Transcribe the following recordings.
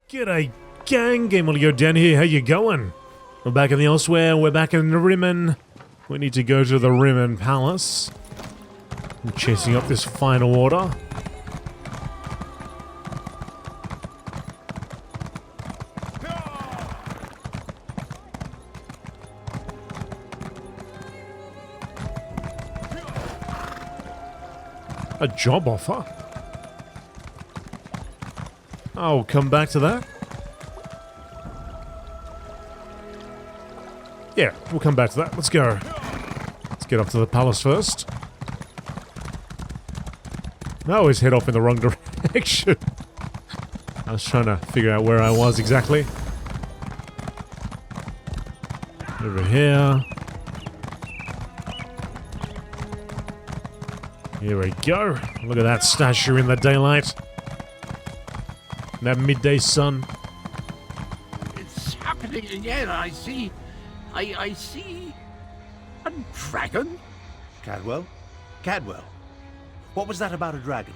G'day gang, GameolioDan here, how you going? We're back in the Elsweyr, we're back in Rimmon. We need to go to the Rimmon Palace. I'm chasing up this final order. A job offer? I'll come back to that. Yeah, we'll come back to that. Let's go. Let's get up to the palace first. I always head off in the wrong direction. I was trying to figure out where I was exactly. Over here. Here we go. Look at that statue in the daylight. That midday sun. It's happening again. I see a dragon. Cadwell? Cadwell? What was that about a dragon?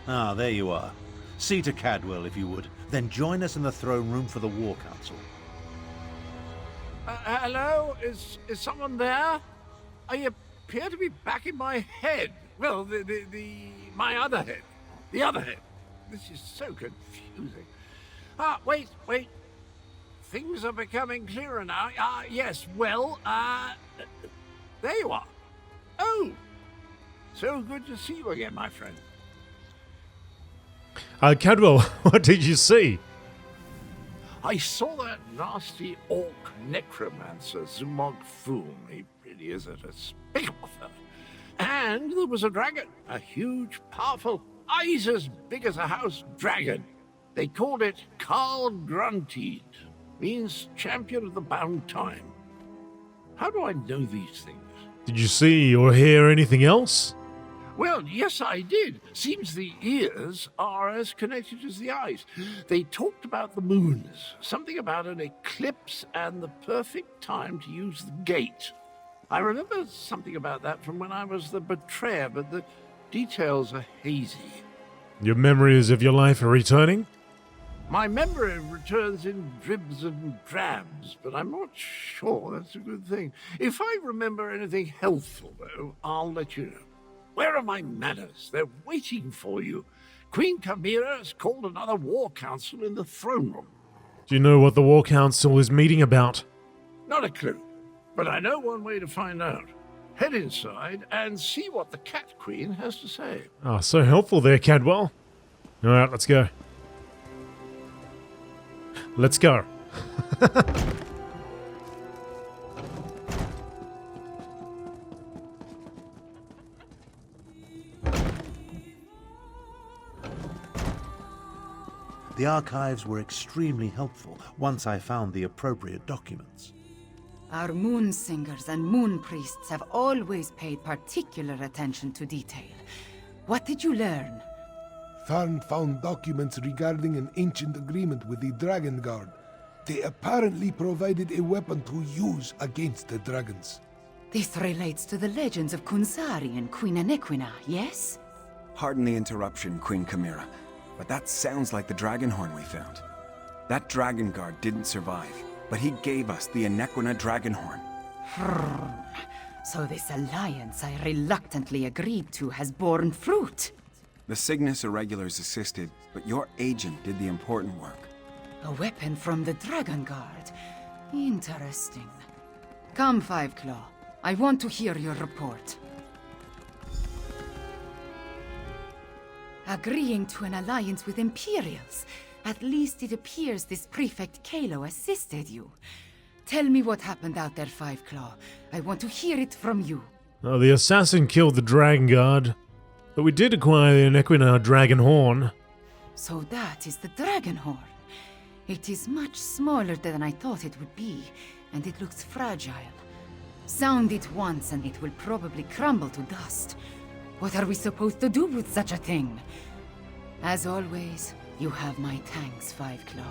Ah, there you are. See to Cadwell, if you would. Then join us in the throne room for the War Council. Hello? Is someone there? I appear to be back in my head. Well, my other head. The other head. This is so confusing. Wait. Things are becoming clearer now. Yes, well, there you are. Oh, so good to see you again, my friend. Cadwell, what did you see? I saw that nasty orc necromancer, Zumog Foom. He really is a despicable fellow. And there was a dragon, a huge, powerful, eyes as big as a house dragon. They called it Carl Grunted. Means champion of the bound time. How do I know these things? Did you see or hear anything else? Well, yes, I did. Seems the ears are as connected as the eyes. They talked about the moons, something about an eclipse and the perfect time to use the gate. I remember something about that from when I was the betrayer, but the details are hazy. Your memories of your life are returning? My memory returns in dribs and drabs, but I'm not sure that's a good thing. If I remember anything healthful, though, I'll let you know. Where are my manners? They're waiting for you. Queen Chimera has called another war council in the throne room. Do you know what the War Council is meeting about? Not a clue, but I know one way to find out. Head inside and see what the Cat Queen has to say. Oh, so helpful there, Cadwell. Alright, let's go. Let's go. The archives were extremely helpful once I found the appropriate documents. Our moon singers and moon priests have always paid particular attention to detail. What did you learn? Tharn found documents regarding an ancient agreement with the Dragon Guard. They apparently provided a weapon to use against the dragons. This relates to the legends of Kunsari and Queen Anequina, yes? Pardon the interruption, Queen Chimera, but that sounds like the dragon horn we found. That dragon guard didn't survive, but he gave us the Anequina dragon horn. So this alliance I reluctantly agreed to has borne fruit. The Cygnus Irregulars assisted, but your agent did the important work. A weapon from the Dragon Guard. Interesting. Come, Five Claw. I want to hear your report. Agreeing to an alliance with Imperials. At least it appears this Prefect Kalo assisted you. Tell me what happened out there, Five Claw. I want to hear it from you. Oh, the assassin killed the Dragon Guard, but we did acquire the Anequina dragon horn. So that is the Dragon Horn. It is much smaller than I thought it would be, and it looks fragile. Sound it once and it will probably crumble to dust. What are we supposed to do with such a thing? As always, you have my thanks, Five Claw.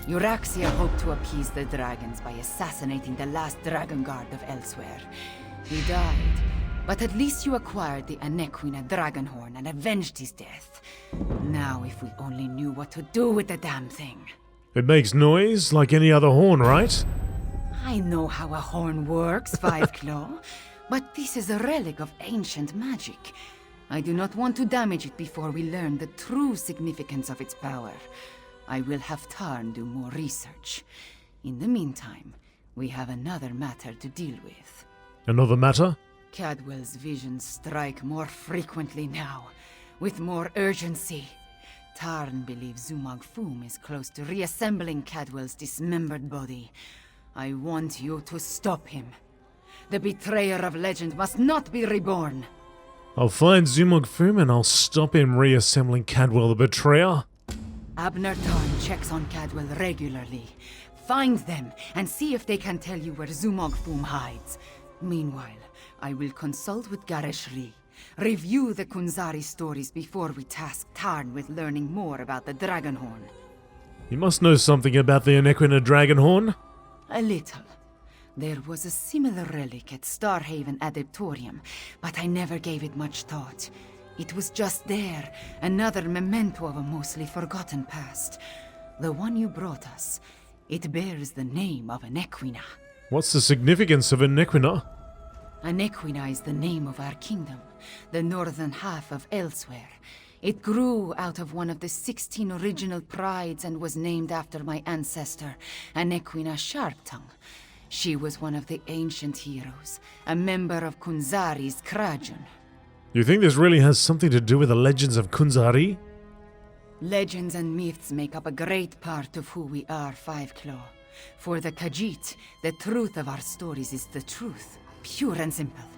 Euraxia hoped to appease the dragons by assassinating the last Dragon Guard of Elsweyr. He died, But at least you acquired the Anequina Dragonhorn and avenged his death. Now if we only knew what to do with the damn thing. It makes noise like any other horn, right? I know how a horn works, Five Claw, but this is a relic of ancient magic. I do not want to damage it before we learn the true significance of its power. I will have Tarn do more research. In the meantime, we have another matter to deal with. Another matter? Cadwell's visions strike more frequently now, with more urgency. Tarn believes Zumog Foom is close to reassembling Cadwell's dismembered body. I want you to stop him. The betrayer of legend must not be reborn. I'll find Zumog Foom and I'll stop him reassembling Cadwell the Betrayer. Abner Tarn checks on Cadwell regularly. Find them and see if they can tell you where Zumog Foom hides. Meanwhile, I will consult with Gareshri. Review the Kunzari stories before we task Tarn with learning more about the Dragonhorn. You must know something about the Anequina Dragonhorn. A little. There was a similar relic at Starhaven Adeptorium, but I never gave it much thought. It was just there, another memento of a mostly forgotten past. The one you brought us, it bears the name of Anequina. What's the significance of Anequina? Anequina is the name of our kingdom, the northern half of Elsweyr. It grew out of one of the 16 original prides and was named after my ancestor, Anequina Sharptongue. She was one of the ancient heroes, a member of Kunzari's Krajan. You think this really has something to do with the legends of Kunzari? Legends and myths make up a great part of who we are, Five Claw. For the Khajiiti, the truth of our stories is the truth, pure and simple.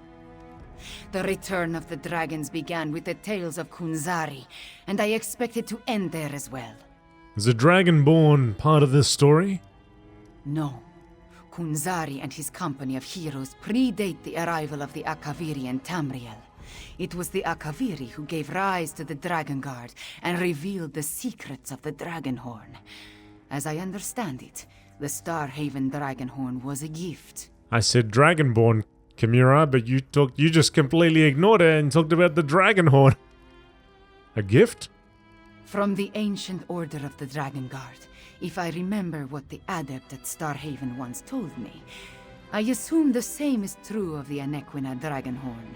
The return of the dragons began with the tales of Kunzari, and I expect it to end there as well. Is the Dragonborn part of this story? No. Kunzari and his company of heroes predate the arrival of the Akaviri and Tamriel. It was the Akaviri who gave rise to the Dragon Guard and revealed the secrets of the Dragonhorn. As I understand it, the Starhaven Dragonhorn was a gift. I said Dragonborn, Chimera, but you just completely ignored it and talked about the Dragonhorn. A gift? From the ancient order of the Dragon Guard, if I remember what the adept at Starhaven once told me. I assume the same is true of the Anequina Dragonhorn.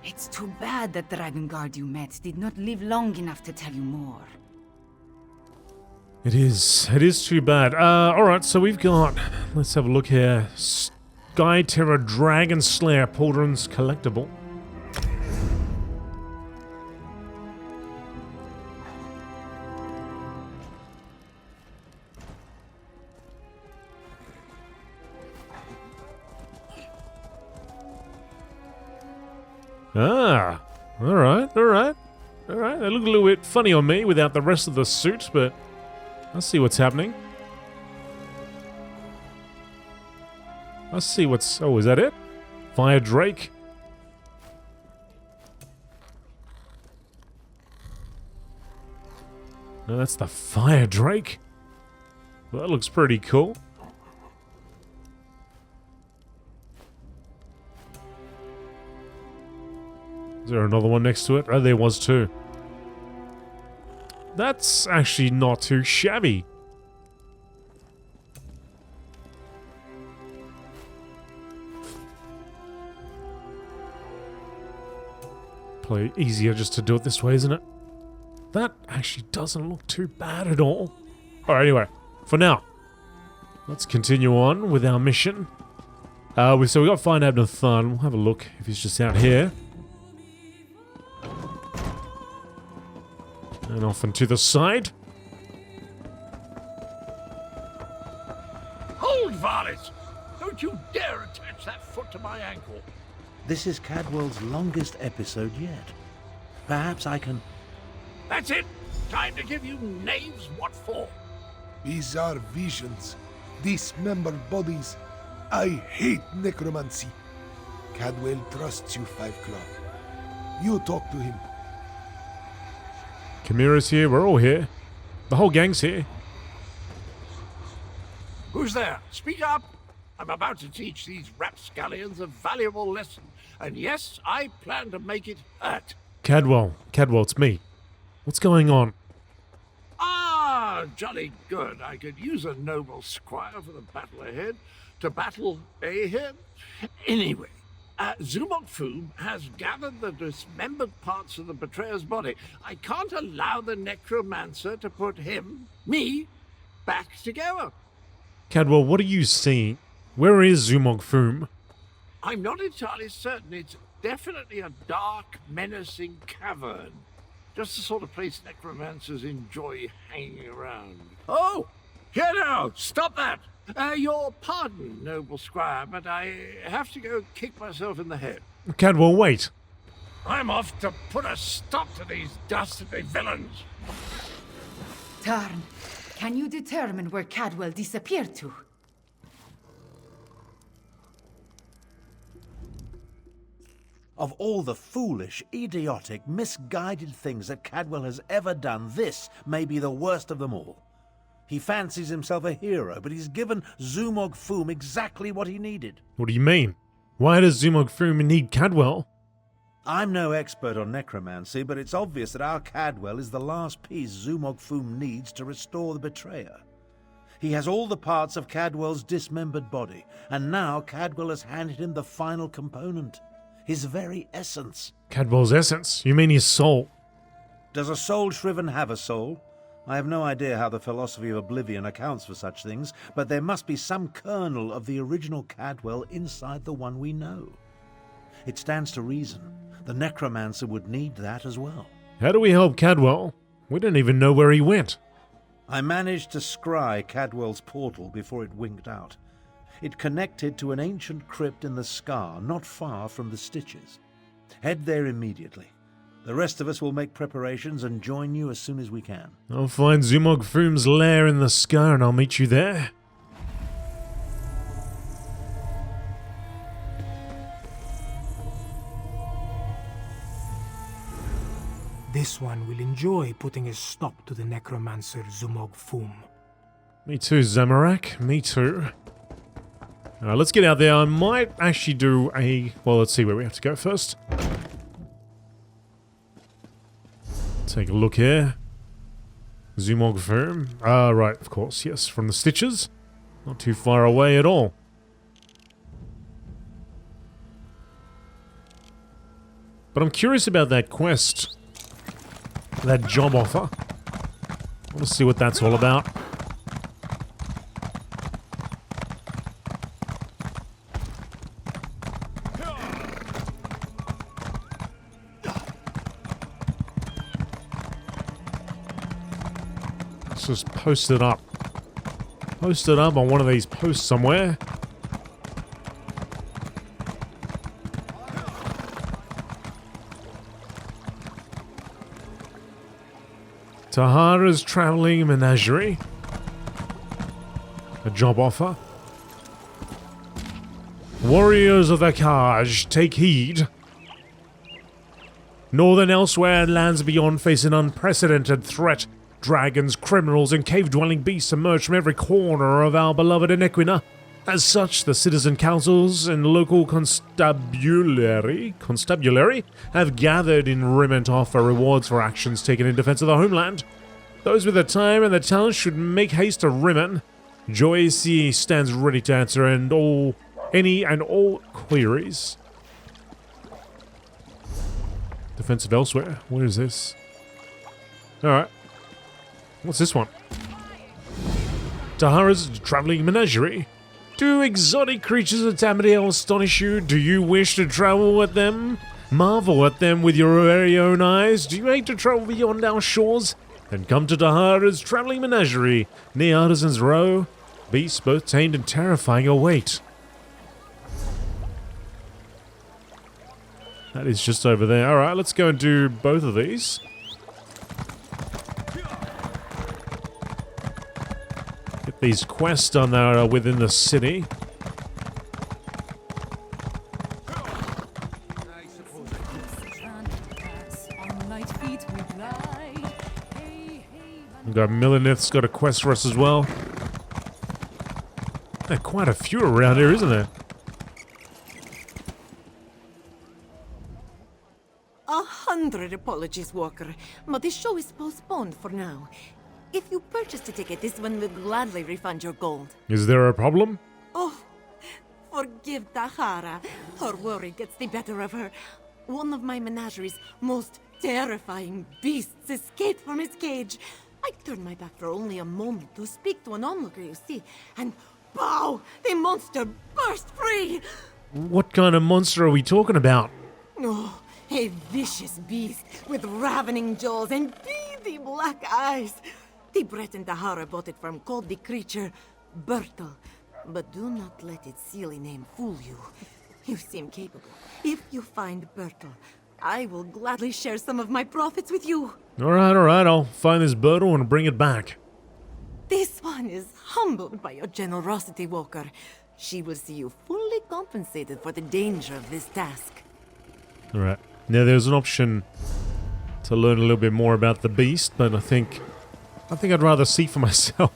It's too bad that Dragon Guard you met did not live long enough to tell you more. It is too bad. Alright, so we've got, let's have a look here. Sky Terror Dragon Slayer Pauldron's collectible. Ah, alright. They look a little bit funny on me without the rest of the suit, but let's see what's happening. Let's see what's... Oh, is that it? Fire Drake. No, that's the Fire Drake. Well, that looks pretty cool. Is there another one next to it? Oh, there was too. That's actually not too shabby. Probably easier just to do it this way, isn't it? That actually doesn't look too bad at all. Alright, anyway, for now, let's continue on with our mission. So we got to find Abner Thun. We'll have a look if he's just out here. And off and to the side. Hold, varlet! Don't you dare attach that foot to my ankle. This is Cadwell's longest episode yet. Perhaps I can... That's it! Time to give you knaves what for. Bizarre visions, dismembered bodies. I hate necromancy. Cadwell trusts you, Five Claw. You talk to him. Chimera's here, we're all here. The whole gang's here. Who's there? Speak up! I'm about to teach these rapscallions a valuable lesson And yes, I plan to make it hurt. Cadwell, it's me. What's going on? Ah, jolly good. I could use a noble squire for the battle ahead. To battle ahead? Anyway, Zumok Foom has gathered the dismembered parts of the betrayer's body. I can't allow the Necromancer to put me, back together. Cadwell, what are you seeing? Where is Zumog Foom? I'm not entirely certain. It's definitely a dark, menacing cavern. Just the sort of place necromancers enjoy hanging around. Oh! Here now! Stop that! Your pardon, noble squire, but I have to go kick myself in the head. Cadwell, wait. I'm off to put a stop to these dastardly villains. Tarn, can you determine where Cadwell disappeared to? Of all the foolish, idiotic, misguided things that Cadwell has ever done, this may be the worst of them all. He fancies himself a hero, but he's given Zumog Foom exactly what he needed. What do you mean? Why does Zumog Foom need Cadwell? I'm no expert on necromancy, but it's obvious that our Cadwell is the last piece Zumog Foom needs to restore the betrayer. He has all the parts of Cadwell's dismembered body, and now Cadwell has handed him the final component. His very essence. Cadwell's essence? You mean his soul? Does a soul shriven have a soul? I have no idea how the philosophy of oblivion accounts for such things, but there must be some kernel of the original Cadwell inside the one we know. It stands to reason the Necromancer would need that as well. How do we help Cadwell? We don't even know where he went. I managed to scry Cadwell's portal before it winked out. It connected to an ancient crypt in the Scar, not far from the Stitches. Head there immediately. The rest of us will make preparations and join you as soon as we can. I'll find Zumog Foom's lair in the Scar and I'll meet you there. This one will enjoy putting a stop to the Necromancer Zumog Foom. Me too, Zamorak. Me too. Alright, let's get out there. I might actually do a... Well, let's see where we have to go first. Take a look here. Zumog Foom. Right, of course, yes, from the Stitches. Not too far away at all. But I'm curious about that quest. That job offer. I want to see what that's all about. Just post it up. Post it up on one of these posts somewhere. Tahara's Traveling Menagerie. A job offer. Warriors of the Kaj, take heed. Northern Elsweyr and lands beyond face an unprecedented threat. Dragons, criminals, and cave-dwelling beasts emerge from every corner of our beloved Enequina. As such, the citizen councils and local constabulary have gathered in Rimmon to offer rewards for actions taken in defense of the homeland. Those with the time and the talent should make haste to Rimmon. Joyce stands ready to answer any and all queries. Defense of Elsweyr. What is this? Alright. What's this one? Tahara's Traveling Menagerie. Do exotic creatures of Tamriel astonish you? Do you wish to travel with them? Marvel at them with your very own eyes? Do you hate to travel beyond our shores? Then come to Tahara's Traveling Menagerie, near Artisan's Row. Beasts both tamed and terrifying await. That is just over there. Alright, let's go and do both of these. Get these quests done that are within the city. We've got Millenith's got a quest for us as well. There are quite a few around here, isn't there? 100 apologies, Walker, but the show is postponed for now. If you purchase the ticket, this one will gladly refund your gold. Is there a problem? Oh, forgive Tahara. Her worry gets the better of her. One of my menagerie's most terrifying beasts escaped from its cage. I turned my back for only a moment to speak to an onlooker, you see, and pow! The monster burst free! What kind of monster are we talking about? Oh, a vicious beast with ravening jaws and beady black eyes. The Brett and Tahara bought it from called the creature Bertel. But do not let its silly name fool you. You seem capable. If you find Bertel, I will gladly share some of my profits with you. Alright, I'll find this Bertel and bring it back. This one is humbled by your generosity, Walker. She will see you fully compensated for the danger of this task. Alright, now there's an option to learn a little bit more about the beast, but I think I'd rather see for myself.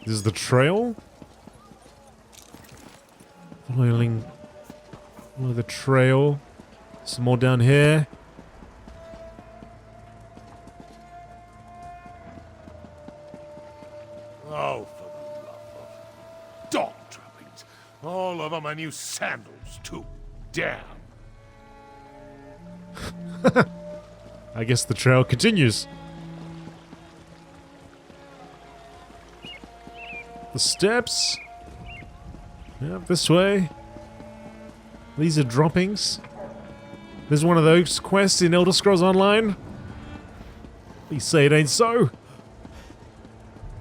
This is the trail? Follow the trail. Some more down here. Oh, for the love of dog trappings. All over my new sandals, too. Damn. I guess the trail continues. The steps. Yep, this way. These are droppings. There's one of those quests in Elder Scrolls Online. Please say it ain't so.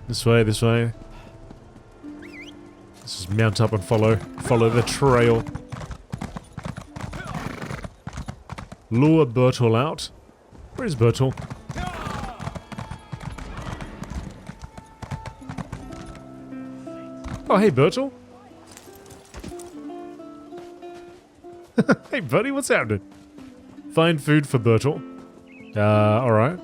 This way, this way. Let's just mount up and follow the trail. Lure Bertel out. Where's Bertel? Oh, hey, Bertel. Hey, buddy, what's happening? Find food for Bertel. Alright.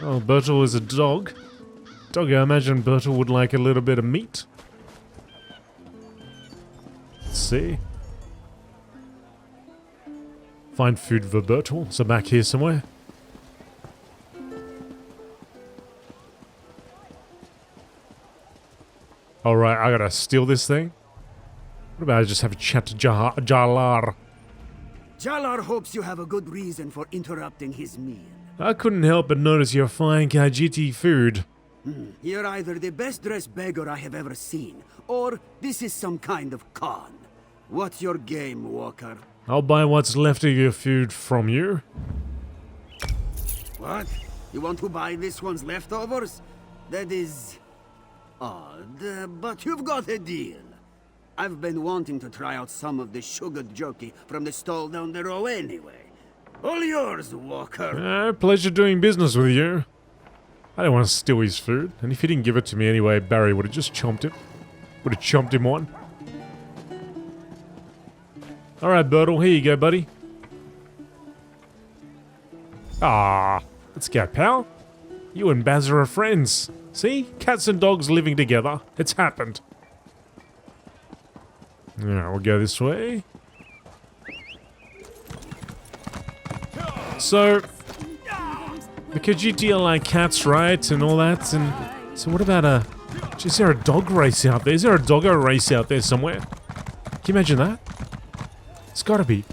Oh, Bertel is a dog. Dog, I imagine Bertel would like a little bit of meat. Let's see. Find food for Bertel. So back here somewhere. Alright, I gotta steal this thing. What about I just have a chat to Jalar? Jalar hopes you have a good reason for interrupting his meal. I couldn't help but notice your fine Khajiiti food. You're either the best-dressed beggar I have ever seen, or this is some kind of con. What's your game, Walker? I'll buy what's left of your food from you. What? You want to buy this one's leftovers? That is odd, but you've got a deal. I've been wanting to try out some of the sugared jerky from the stall down the row anyway. All yours, Walker. Pleasure doing business with you. I don't want to steal his food, and if he didn't give it to me anyway, Barry would have just chomped it. Would have chomped him one. Alright, Bertel, here you go, buddy. Ah, let's go, pal. You and Baz are friends. See? Cats and dogs living together. It's happened. Alright, we'll go this way. So, the Khajiiti are like cats, right? And all that. And so what about is there a dog race out there? Is there a doggo race out there somewhere? Can you imagine that? It's gotta be.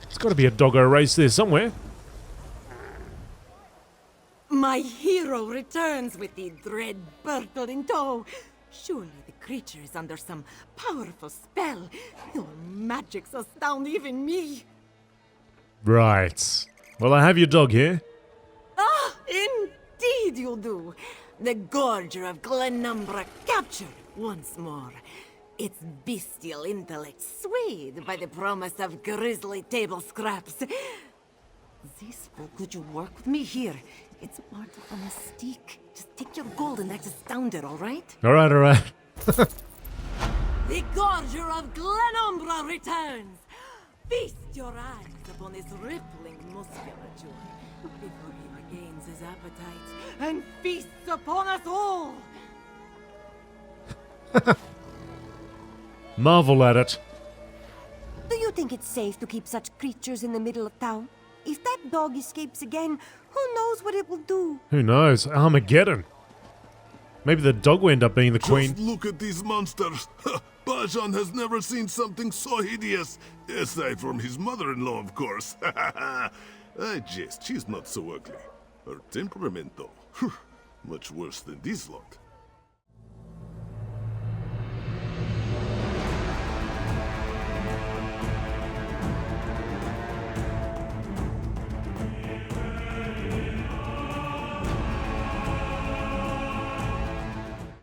It's gotta be a doggo race there somewhere. My hero returns with the dread Bertel in tow. Surely the creature is under some powerful spell. Your magics astound even me. Right. Well, I have your dog here. Ah, indeed you do. The Gorger of Glenumbra captured once more. Its bestial intellect swayed by the promise of grisly table scraps. This fool, could you work with me here? It's part of a mystique. Just take your gold and act astounded, alright? Alright. The Gorger of Glenumbra returns! feast your eyes upon this rippling musculature before he regains his appetite and feasts upon us all. Marvel at it. Do you think it's safe to keep such creatures in the middle of town? If that dog escapes again, who knows what it will do? Who knows? Armageddon. Maybe the dog will end up being the queen. Just look at these monsters. Bajan has never seen something so hideous. Aside from his mother-in-law, of course. I jest, she's not so ugly. Her temperament, though, much worse than this lot.